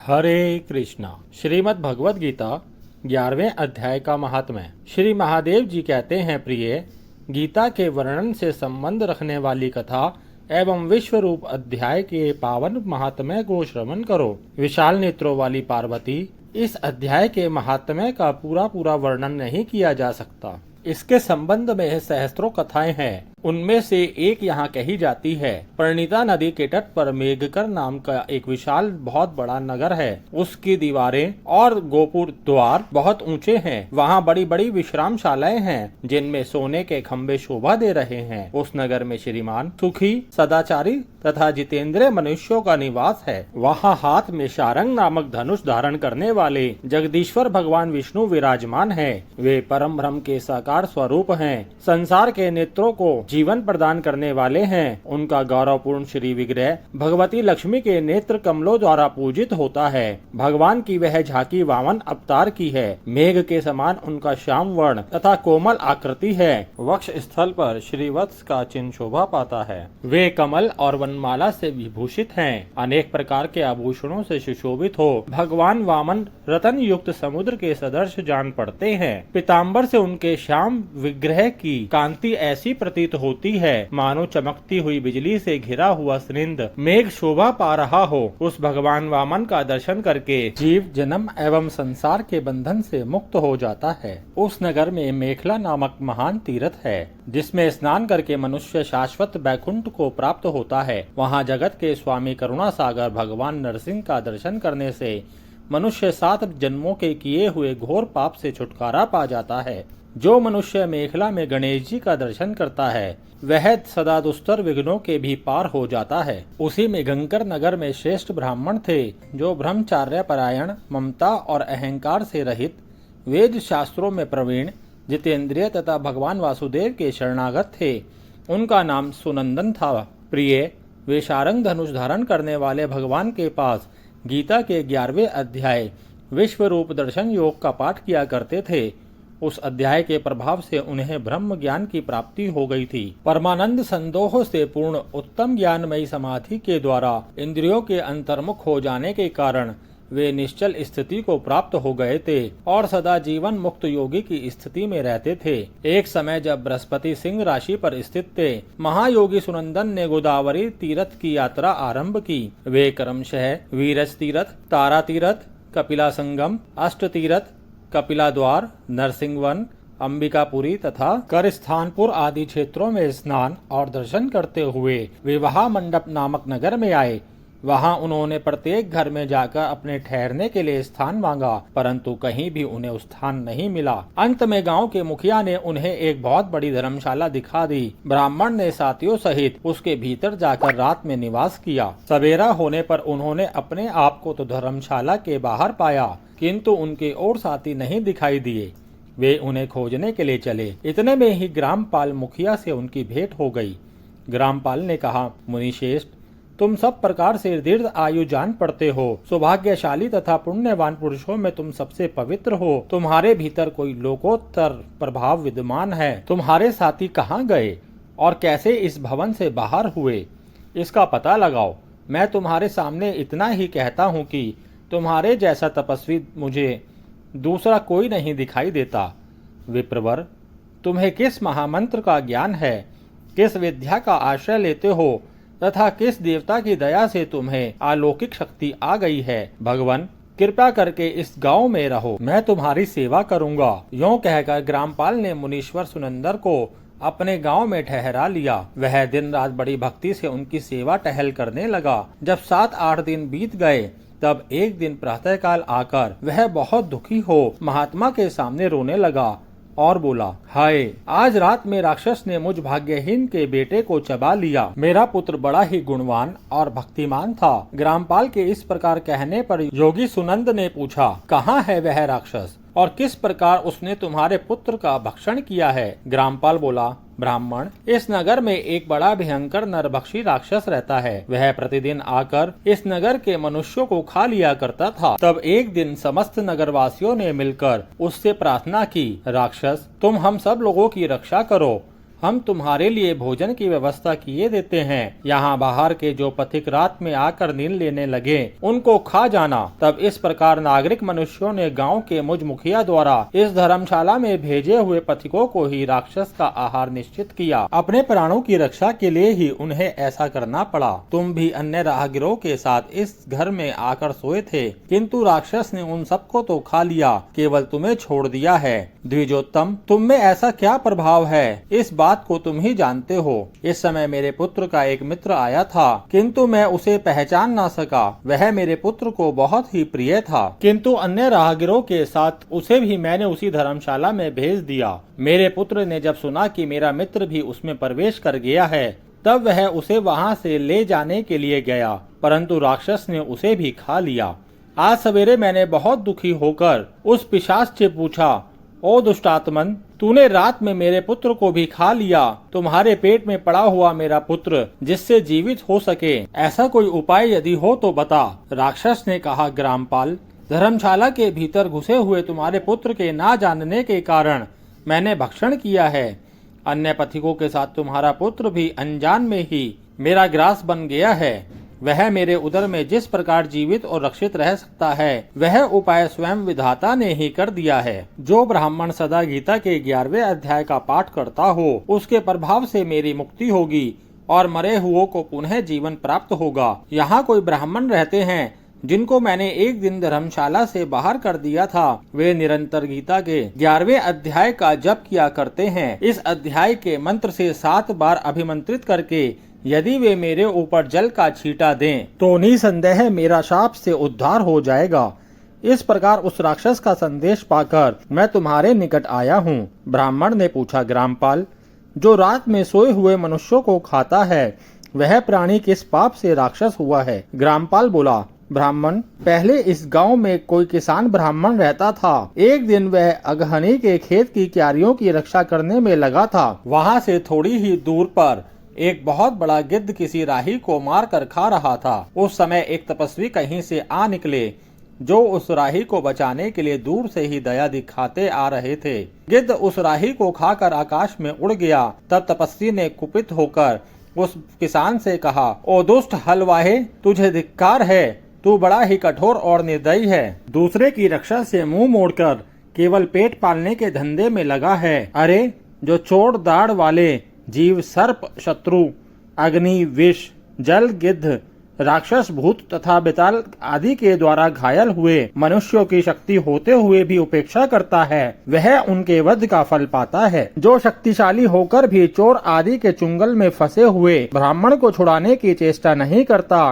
हरे कृष्णा। श्रीमद् भगवद गीता 11वें अध्याय का महात्म्य। श्री महादेव जी कहते हैं, प्रिय, गीता के वर्णन से संबंध रखने वाली कथा एवं विश्व रूप अध्याय के पावन महात्म्य को श्रवण करो। विशाल नेत्रों वाली पार्वती, इस अध्याय के महात्म्य का पूरा वर्णन नहीं किया जा सकता। इसके संबंध में सहस्त्रों कथाएं हैं। उनमें से एक यहाँ कही जाती है। परिणीता नदी के तट पर मेघकर नाम का एक विशाल बहुत बड़ा नगर है। उसकी दीवारें और गोपुर द्वार बहुत ऊंचे हैं। वहाँ बड़ी बड़ी विश्रामशालाएं हैं जिनमें सोने के खंभे शोभा दे रहे हैं। उस नगर में श्रीमान, सुखी, सदाचारी तथा जितेंद्रिय मनुष्यों का निवास है। वहाँ हाथ में शारंग नामक धनुष धारण करने वाले जगदीश्वर भगवान विष्णु विराजमान है। वे परम ब्रह्म के साकार स्वरूप हैं। संसार के नेत्रों को जीवन प्रदान करने वाले हैं। उनका गौरवपूर्ण श्री विग्रह भगवती लक्ष्मी के नेत्र कमलों द्वारा पूजित होता है। भगवान की वह झांकी वामन अवतार की है। मेघ के समान उनका श्याम वर्ण तथा कोमल आकृति है। वक्ष स्थल पर श्रीवत्स का चिन्ह शोभा पाता है। वे कमल और वनमाला से विभूषित हैं। अनेक प्रकार के आभूषणों से सुशोभित हो भगवान वामन रतन युक्त समुद्र के सदृश जान पड़ते हैं। पीताम्बर से उनके श्याम विग्रह की कांति ऐसी प्रतीत होती है मानो चमकती हुई बिजली से घिरा हुआ सृंद मेघ शोभा पा रहा हो। उस भगवान वामन का दर्शन करके जीव जन्म एवं संसार के बंधन से मुक्त हो जाता है। उस नगर में मेखला नामक महान तीर्थ है जिसमें स्नान करके मनुष्य शाश्वत बैकुंठ को प्राप्त होता है। वहाँ जगत के स्वामी करुणा सागर भगवान नरसिंह का दर्शन करने से मनुष्य 7 जन्मों के किए हुए घोर पाप से छुटकारा पा जाता है। जो मनुष्य मेखला में गणेश जी का दर्शन करता है वह सदा दुस्तर विघ्नों के भी पार हो जाता है। उसी में गंकर नगर में श्रेष्ठ ब्राह्मण थे जो ब्रह्मचार्य परायण, ममता और अहंकार से रहित, वेद शास्त्रों में प्रवीण, जितेंद्रिय तथा भगवान वासुदेव के शरणागत थे। उनका नाम सुनंदन था। प्रिय, वे शारंग धनुष धारण करने वाले भगवान के पास गीता के 11वें अध्याय विश्व रूप दर्शन योग का पाठ किया करते थे। उस अध्याय के प्रभाव से उन्हें ब्रह्म ज्ञान की प्राप्ति हो गई थी। परमानंद संदोह से पूर्ण उत्तम ज्ञानमयी समाधि के द्वारा इंद्रियों के अंतर्मुख हो जाने के कारण वे निश्चल स्थिति को प्राप्त हो गए थे और सदा जीवन मुक्त योगी की स्थिति में रहते थे। एक समय जब बृहस्पति सिंह राशि पर स्थित थे, महायोगी सुनंदन ने गोदावरी तीर्थ की यात्रा आरंभ की। वे क्रमशः वीरज तीर्थ, तारा तीर्थ, कपिला संगम, अष्ट तीर्थ, कपिला द्वार, नरसिंहवन, अंबिकापुरी तथा करस्थानपुर आदि क्षेत्रों में स्नान और दर्शन करते हुए विवाह मंडप नामक नगर में आए। वहां उन्होंने प्रत्येक घर में जाकर अपने ठहरने के लिए स्थान मांगा, परंतु कहीं भी उन्हें स्थान नहीं मिला। अंत में गांव के मुखिया ने उन्हें एक बहुत बड़ी धर्मशाला दिखा दी। ब्राह्मण ने साथियों सहित उसके भीतर जाकर रात में निवास किया। सवेरा होने पर उन्होंने अपने आप को तो धर्मशाला के बाहर पाया, किंतु उनके और साथी नहीं दिखाई दिए। वे उन्हें खोजने के लिए चले। इतने में ही ग्रामपाल मुखिया से उनकी भेंट हो गई। ग्रामपाल ने कहा, मुनिश्रेष्ठ, तुम सब प्रकार से दीर्घ आयु जान पड़ते हो। सौभाग्यशाली तथा पुण्यवान पुरुषों में तुम सबसे पवित्र हो। तुम्हारे भीतर कोई लोकोत्तर प्रभाव विद्यमान है। तुम्हारे साथी कहाँ गए और कैसे इस भवन से बाहर हुए, इसका पता लगाओ। मैं तुम्हारे सामने इतना ही कहता हूँ कि तुम्हारे जैसा तपस्वी मुझे दूसरा कोई नहीं दिखाई देता। विप्रवर, तुम्हें किस महामंत्र का ज्ञान है, किस विद्या का आश्रय लेते हो तथा किस देवता की दया से तुम्हें अलौकिक शक्ति आ गई है। भगवान, कृपया करके इस गांव में रहो, मैं तुम्हारी सेवा करूंगा। यूं कहकर ग्रामपाल ने मुनीश्वर सुनंदर को अपने गांव में ठहरा लिया। वह दिन रात बड़ी भक्ति से उनकी सेवा टहल करने लगा। जब 7-8 दिन बीत गए तब एक दिन प्रातःकाल आकर वह बहुत दुखी हो महात्मा के सामने रोने लगा और बोला, हाय, आज रात में राक्षस ने मुझ भाग्यहीन के बेटे को चबा लिया। मेरा पुत्र बड़ा ही गुणवान और भक्तिमान था। ग्रामपाल के इस प्रकार कहने पर योगी सुनंद ने पूछा, कहाँ है वह राक्षस और किस प्रकार उसने तुम्हारे पुत्र का भक्षण किया है? ग्रामपाल बोला, ब्राह्मण, इस नगर में एक बड़ा भयंकर नरभक्षी राक्षस रहता है। वह प्रतिदिन आकर इस नगर के मनुष्यों को खा लिया करता था। तब एक दिन समस्त नगरवासियों ने मिलकर उससे प्रार्थना की, राक्षस, तुम हम सब लोगों की रक्षा करो। हम तुम्हारे लिए भोजन की व्यवस्था किए देते हैं। यहाँ बाहर के जो पथिक रात में आकर नींद लेने लगे उनको खा जाना। तब इस प्रकार नागरिक मनुष्यों ने गांव के मुझ मुखिया द्वारा इस धर्मशाला में भेजे हुए पथिकों को ही राक्षस का आहार निश्चित किया। अपने प्राणों की रक्षा के लिए ही उन्हें ऐसा करना पड़ा। तुम भी अन्य राहगीरों के साथ इस घर में आकर सोए थे, किंतु राक्षस ने उन सबको तो खा लिया, केवल तुम्हें छोड़ दिया है। द्विजोत्तम, तुम में ऐसा क्या प्रभाव है, इस बात को तुम ही जानते हो। इस समय मेरे पुत्र का एक मित्र आया था, किंतु मैं उसे पहचान ना सका। वह मेरे पुत्र को बहुत ही प्रिय था, किंतु अन्य राहगीरों के साथ उसे भी मैंने उसी धर्मशाला में भेज दिया। मेरे पुत्र ने जब सुना कि मेरा मित्र भी उसमें प्रवेश कर गया है, तब वह उसे वहां से ले जाने के लिए गया, परंतु राक्षस ने उसे भी खा लिया। आज सवेरे मैंने बहुत दुखी होकर उस पिशाच से पूछा, ओ दुष्टात्मन, तूने रात में मेरे पुत्र को भी खा लिया। तुम्हारे पेट में पड़ा हुआ मेरा पुत्र जिससे जीवित हो सके, ऐसा कोई उपाय यदि हो तो बता। राक्षस ने कहा, ग्रामपाल, धर्मशाला के भीतर घुसे हुए तुम्हारे पुत्र के ना जानने के कारण मैंने भक्षण किया है। अन्य पथिकों के साथ तुम्हारा पुत्र भी अनजान में ही मेरा ग्रास बन गया है। वह मेरे उदर में जिस प्रकार जीवित और रक्षित रह सकता है, वह उपाय स्वयं विधाता ने ही कर दिया है। जो ब्राह्मण सदा गीता के 11वें अध्याय का पाठ करता हो, उसके प्रभाव से मेरी मुक्ति होगी और मरे हुओं को पुनः जीवन प्राप्त होगा। यहाँ कोई ब्राह्मण रहते हैं जिनको मैंने एक दिन धर्मशाला से बाहर कर दिया था। वे निरंतर गीता के 11वें अध्याय का जप किया करते हैं। इस अध्याय के मंत्र से 7 बार अभिमंत्रित करके यदि वे मेरे ऊपर जल का छींटा दें तो निसंदेह मेरा शाप से उद्धार हो जाएगा। इस प्रकार उस राक्षस का संदेश पाकर मैं तुम्हारे निकट आया हूँ। ब्राह्मण ने पूछा, ग्रामपाल, जो रात में सोए हुए मनुष्यों को खाता है, वह प्राणी किस पाप से राक्षस हुआ है? ग्रामपाल बोला, ब्राह्मण, पहले इस गांव में कोई किसान ब्राह्मण रहता था। एक दिन वह अगहनी के खेत की क्यारियों की रक्षा करने में लगा था। वहां से थोड़ी ही दूर पर एक बहुत बड़ा गिद्ध किसी राही को मार कर खा रहा था। उस समय एक तपस्वी कहीं से आ निकले, जो उस राही को बचाने के लिए दूर से ही दया दिखाते आ रहे थे। गिद्ध उस राही को खाकर आकाश में उड़ गया। तब तपस्वी ने कुपित होकर उस किसान से कहा, ओ दुष्ट हलवाहे, तुझे धिक्कार है, तू बड़ा ही कठोर और निर्दयी है। दूसरे की रक्षा से मुंह मोड़कर केवल पेट पालने के धंधे में लगा है। अरे, जो चोर दाढ़ वाले जीव, सर्प, शत्रु, अग्नि, विष, जल, गिद्ध, राक्षस, भूत तथा बेताल आदि के द्वारा घायल हुए मनुष्यों की शक्ति होते हुए भी उपेक्षा करता है, वह उनके वध का फल पाता है। जो शक्तिशाली होकर भी चोर आदि के चुंगल में फंसे हुए ब्राह्मण को छुड़ाने की चेष्टा नहीं करता,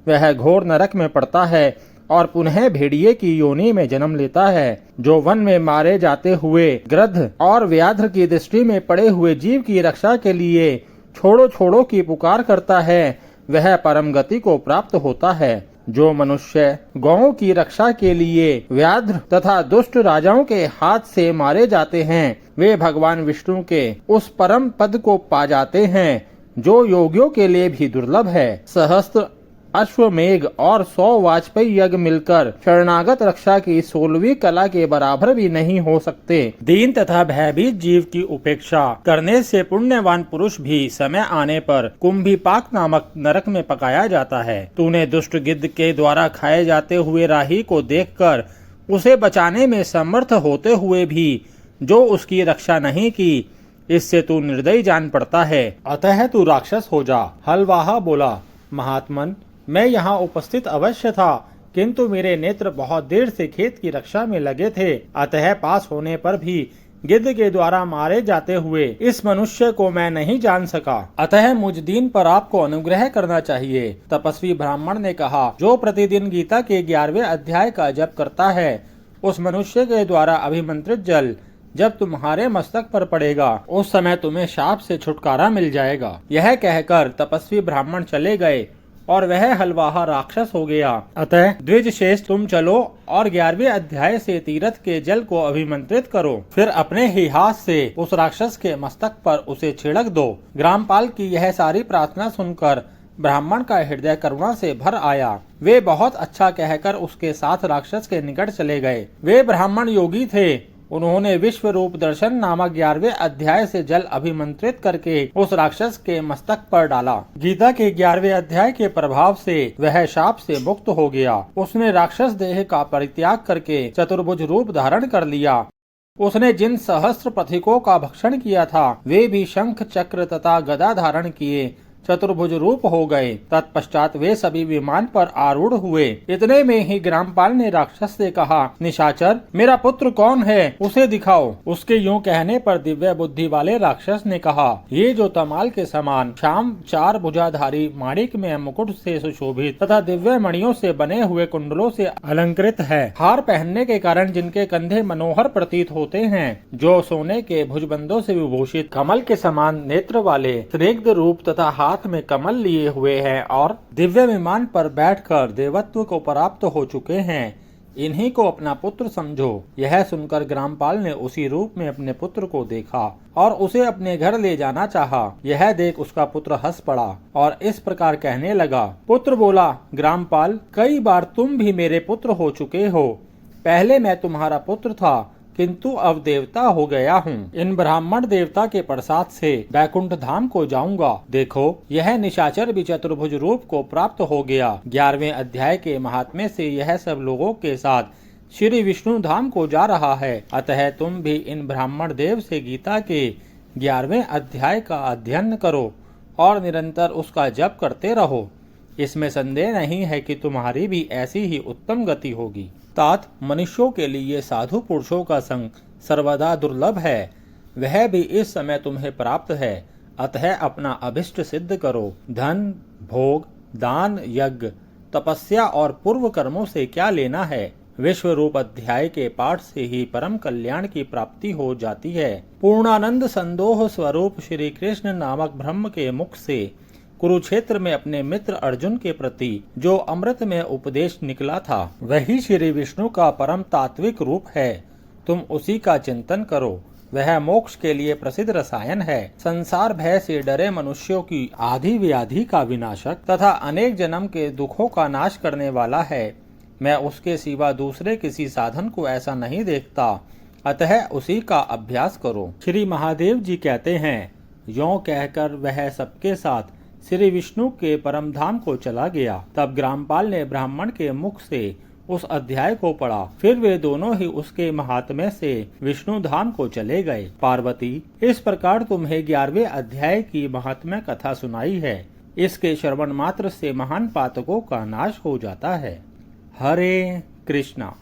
वह घोर नरक में पड़ता है और पुनः भेड़िए की योनि में जन्म लेता है। जो वन में मारे जाते हुए गृध्र और व्याघ्र की दृष्टि में पड़े हुए जीव की रक्षा के लिए छोड़ो छोड़ो की पुकार करता है, वह परम गति को प्राप्त होता है। जो मनुष्य गौओं की रक्षा के लिए व्याघ्र तथा दुष्ट राजाओं के हाथ से मारे जाते हैं, वे भगवान विष्णु के उस परम पद को पा जाते हैं, जो योगियों के लिए भी दुर्लभ है। सहस्त्र अश्वमेघ और 100 वाजपेयी यज्ञ मिलकर शरणागत रक्षा की 16वीं कला के बराबर भी नहीं हो सकते। दीन तथा भयभीत जीव की उपेक्षा करने से पुण्यवान पुरुष भी समय आने पर कुंभीपाक नामक नरक में पकाया जाता है। तूने दुष्ट गिद्ध के द्वारा खाए जाते हुए राही को देखकर उसे बचाने में समर्थ होते हुए भी जो उसकी रक्षा नहीं की, इससे तू निर्दयी जान पड़ता है। अतः तू राक्षस हो जा। हलवाहा बोला, महात्मन, मैं यहाँ उपस्थित अवश्य था, किंतु मेरे नेत्र बहुत देर से खेत की रक्षा में लगे थे, अतः पास होने पर भी गिद्ध के द्वारा मारे जाते हुए इस मनुष्य को मैं नहीं जान सका। अतः मुझ दीन पर आपको अनुग्रह करना चाहिए। तपस्वी ब्राह्मण ने कहा, जो प्रतिदिन गीता के 11वें अध्याय का जप करता है, उस मनुष्य के द्वारा अभिमंत्रित जल जब तुम्हारे मस्तक पर पड़ेगा, उस समय तुम्हें शाप से छुटकारा मिल जाएगा। यह कहकर तपस्वी ब्राह्मण चले गए और वह हलवाहा राक्षस हो गया। अतः द्विज शेष, तुम चलो और 11वें अध्याय से तीर्थ के जल को अभिमंत्रित करो, फिर अपने ही हाथ से उस राक्षस के मस्तक पर उसे छिड़क दो। ग्रामपाल की यह सारी प्रार्थना सुनकर ब्राह्मण का हृदय करुणा से भर आया। वे बहुत अच्छा कहकर उसके साथ राक्षस के निकट चले गए। वे ब्राह्मण योगी थे उन्होंने विश्व रूप दर्शन नामक 11वें अध्याय से जल अभिमंत्रित करके उस राक्षस के मस्तक पर डाला। गीता के 11वें अध्याय के प्रभाव से वह शाप से मुक्त हो गया। उसने राक्षस देह का परित्याग करके चतुर्भुज रूप धारण कर लिया। उसने जिन सहस्त्र पथिकों का भक्षण किया था वे भी शंख चक्र तथा गदा धारण किए चतुर्भुज रूप हो गए। तत्पश्चात वे सभी विमान पर आरूढ़ हुए। इतने में ही ग्रामपाल ने राक्षस से कहा, निशाचर, मेरा पुत्र कौन है, उसे दिखाओ। उसके यूं कहने पर दिव्य बुद्धि वाले राक्षस ने कहा, ये जो तमाल के समान श्याम 4 भुजाधारी माणिक में मुकुट से सुशोभित तथा दिव्य मणियों से बने हुए कुंडलों से अलंकृत है, हार पहनने के कारण जिनके कंधे मनोहर प्रतीत होते हैं, जो सोने के भुजबंदों से विभूषित कमल के समान नेत्र वाले स्निग्ध रूप तथा हाथ में कमल लिए हुए हैं और दिव्य विमान पर बैठकर देवत्व को प्राप्त हो चुके हैं, इन्हीं को अपना पुत्र समझो। यह सुनकर ग्रामपाल ने उसी रूप में अपने पुत्र को देखा और उसे अपने घर ले जाना चाहा। यह देख उसका पुत्र हंस पड़ा और इस प्रकार कहने लगा। पुत्र बोला, ग्रामपाल, कई बार तुम भी मेरे पुत्र हो चुके हो। पहले मैं तुम्हारा पुत्र था, किंतु अब देवता हो गया हूँ। इन ब्राह्मण देवता के प्रसाद से बैकुंठ धाम को जाऊंगा। देखो, यह निशाचर भी चतुर्भुज रूप को प्राप्त हो गया। 11वें अध्याय के महात्म्य से यह सब लोगों के साथ श्री विष्णु धाम को जा रहा है। अतः तुम भी इन ब्राह्मण देव से गीता के 11वें अध्याय का अध्ययन करो और निरंतर उसका जप करते रहो। इसमें संदेह नहीं है कि तुम्हारी भी ऐसी ही उत्तम गति होगी। तात, मनुष्यों के लिए साधु पुरुषों का संग सर्वदा दुर्लभ है, वह भी इस समय तुम्हें प्राप्त है। अतः अपना अभिष्ट सिद्ध करो। धन, भोग, दान, यज्ञ, तपस्या और पूर्व कर्मों से क्या लेना है। विश्व रूप अध्याय के पाठ से ही परम कल्याण की प्राप्ति हो जाती है। पूर्णानंद संदोह स्वरूप श्री कृष्ण नामक ब्रह्म के मुख से कुरुक्षेत्र में अपने मित्र अर्जुन के प्रति जो अमृत में उपदेश निकला था, वही श्री विष्णु का परम तात्विक रूप है। तुम उसी का चिंतन करो। वह मोक्ष के लिए प्रसिद्ध रसायन है। संसार भय से डरे मनुष्यों की आधि व्याधि का विनाशक तथा अनेक जन्म के दुखों का नाश करने वाला है। मैं उसके सिवा दूसरे किसी साधन को ऐसा नहीं देखता। अतः उसी का अभ्यास करो। श्री महादेव जी कहते हैं, यों कहकर वह सबके साथ श्री विष्णु के परम धाम को चला गया। तब ग्रामपाल ने ब्राह्मण के मुख से उस अध्याय को पढ़ा। फिर वे दोनों ही उसके महात्म्य से विष्णु धाम को चले गए। पार्वती, इस प्रकार तुम्हें 11वें अध्याय की महात्म्य कथा सुनाई है। इसके श्रवण मात्र से महान पातकों का नाश हो जाता है। हरे कृष्णा।